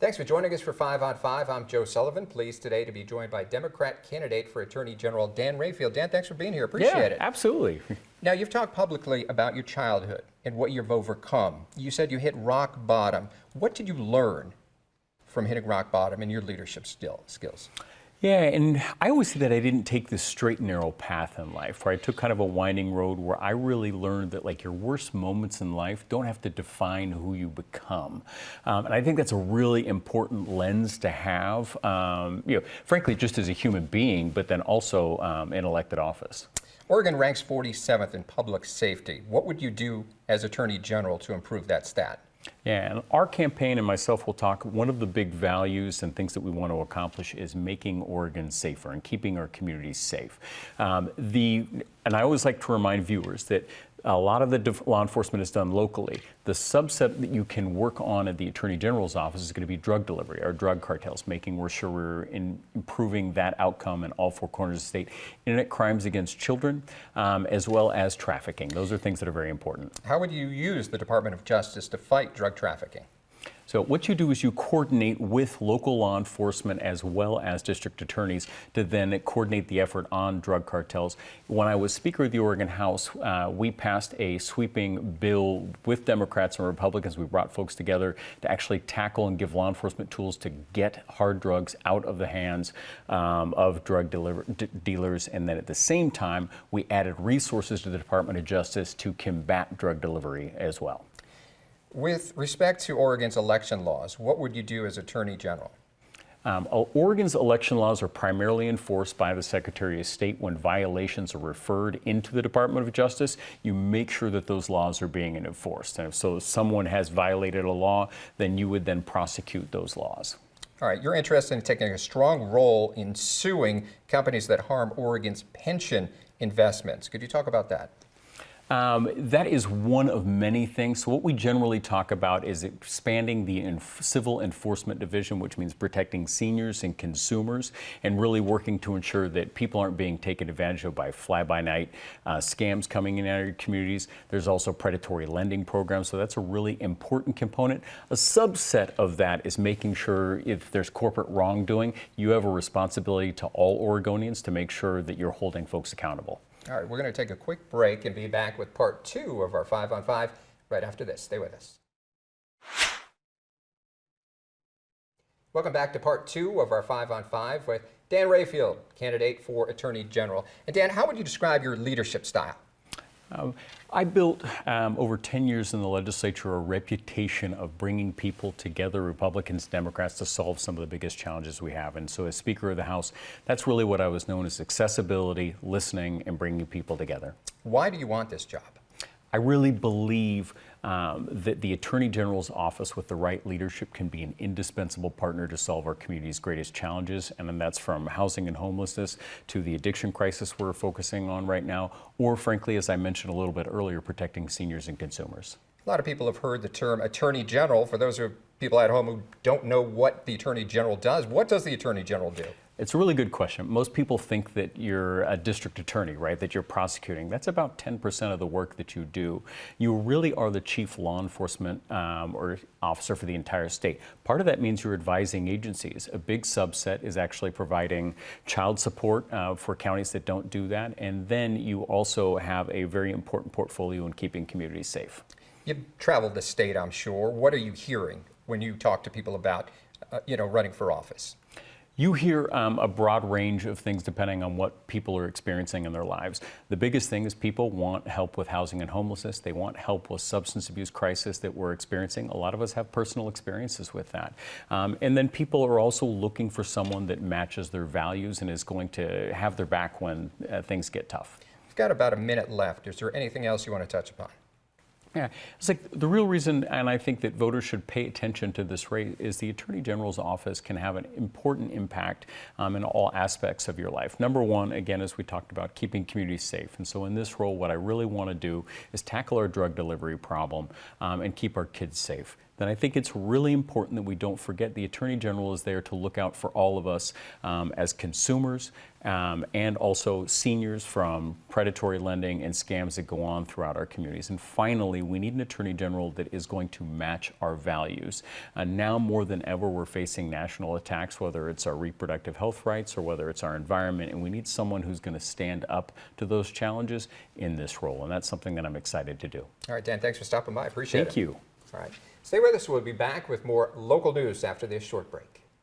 Thanks for joining us for 5 on 5. I'm Joe Sullivan, pleased today to be joined by Democrat candidate for Attorney General Dan Rayfield. Dan, thanks for being here. Appreciate it. Absolutely. Now, you've talked publicly about your childhood and what you've overcome. You said you hit rock bottom. What did you learn from hitting rock bottom in your leadership skills? Yeah, and I always say that I didn't take this straight and narrow path in life, where I took kind of a winding road where I really learned that like your worst moments in life don't have to define who you become. And I think that's a really important lens to have, frankly, just as a human being, but then also in elected office. Oregon ranks 47th in public safety. What would you do as Attorney General to improve that stat? Yeah, and our campaign and myself will talk, one of the big values and things that we want to accomplish is making Oregon safer and keeping our communities safe. And I always like to remind viewers that a lot of the law enforcement is done locally. The subset that you can work on at the Attorney General's office is going to be drug delivery, or drug cartels, making sure we're improving that outcome in all four corners of the state. Internet crimes against children, as well as trafficking. Those are things that are very important. How would you use the Department of Justice to fight drug trafficking? So what you do is you coordinate with local law enforcement as well as district attorneys to then coordinate the effort on drug cartels. When I was Speaker of the Oregon House, we passed a sweeping bill with Democrats and Republicans. We brought folks together to actually tackle and give law enforcement tools to get hard drugs out of the hands of drug dealers. And then at the same time, we added resources to the Department of Justice to combat drug delivery as well. With respect to Oregon's election laws, what would you do as Attorney General? Oregon's election laws are primarily enforced by the Secretary of State. When violations are referred into the Department of Justice, you make sure that those laws are being enforced. And if someone has violated a law, then you would then prosecute those laws. All right, you're interested in taking a strong role in suing companies that harm Oregon's pension investments. Could you talk about that? That is one of many things. So what we generally talk about is expanding the civil enforcement division, which means protecting seniors and consumers, and really working to ensure that people aren't being taken advantage of by fly-by-night scams coming in our communities. There's also predatory lending programs, so that's a really important component. A subset of that is making sure if there's corporate wrongdoing, you have a responsibility to all Oregonians to make sure that you're holding folks accountable. All right, we're going to take a quick break and be back with part 2 of our 5 on 5 right after this. Stay with us. Welcome back to part 2 of our 5 on 5 with Dan Rayfield, candidate for Attorney General. And Dan, how would you describe your leadership style? I built, over 10 years in the legislature, a reputation of bringing people together, Republicans, Democrats, to solve some of the biggest challenges we have. And so as Speaker of the House, that's really what I was known as: accessibility, listening, and bringing people together. Why do you want this job? I really believe that the Attorney General's office with the right leadership can be an indispensable partner to solve our community's greatest challenges. And then that's from housing and homelessness to the addiction crisis we're focusing on right now, or frankly, as I mentioned a little bit earlier, protecting seniors and consumers. A lot of people have heard the term Attorney General. For those people at home who don't know what the Attorney General does, what does the Attorney General do? It's a really good question. Most people think that you're a district attorney, right? That you're prosecuting. That's about 10% of the work that you do. You really are the chief law enforcement or officer for the entire state. Part of that means you're advising agencies. A big subset is actually providing child support for counties that don't do that. And then you also have a very important portfolio in keeping communities safe. You've traveled the state, I'm sure. What are you hearing when you talk to people about, running for office? You hear a broad range of things depending on what people are experiencing in their lives. The biggest thing is people want help with housing and homelessness. They want help with substance abuse crisis that we're experiencing. A lot of us have personal experiences with that. And then people are also looking for someone that matches their values and is going to have their back when things get tough. We've got about a minute left. Is there anything else you want to touch upon? Yeah, it's like the real reason, and I think that voters should pay attention to this race, is the Attorney General's office can have an important impact in all aspects of your life. Number one, again, as we talked about, keeping communities safe. And so in this role, what I really want to do is tackle our drug delivery problem and keep our kids safe. then I think it's really important that we don't forget the Attorney General is there to look out for all of us as consumers and also seniors from predatory lending and scams that go on throughout our communities. And finally, we need an Attorney General that is going to match our values. Now more than ever, we're facing national attacks, whether it's our reproductive health rights or whether it's our environment, and we need someone who's going to stand up to those challenges in this role, and that's something that I'm excited to do. All right, Dan, thanks for stopping by. I appreciate it. Thank you. All right. Stay with us. We'll be back with more local news after this short break.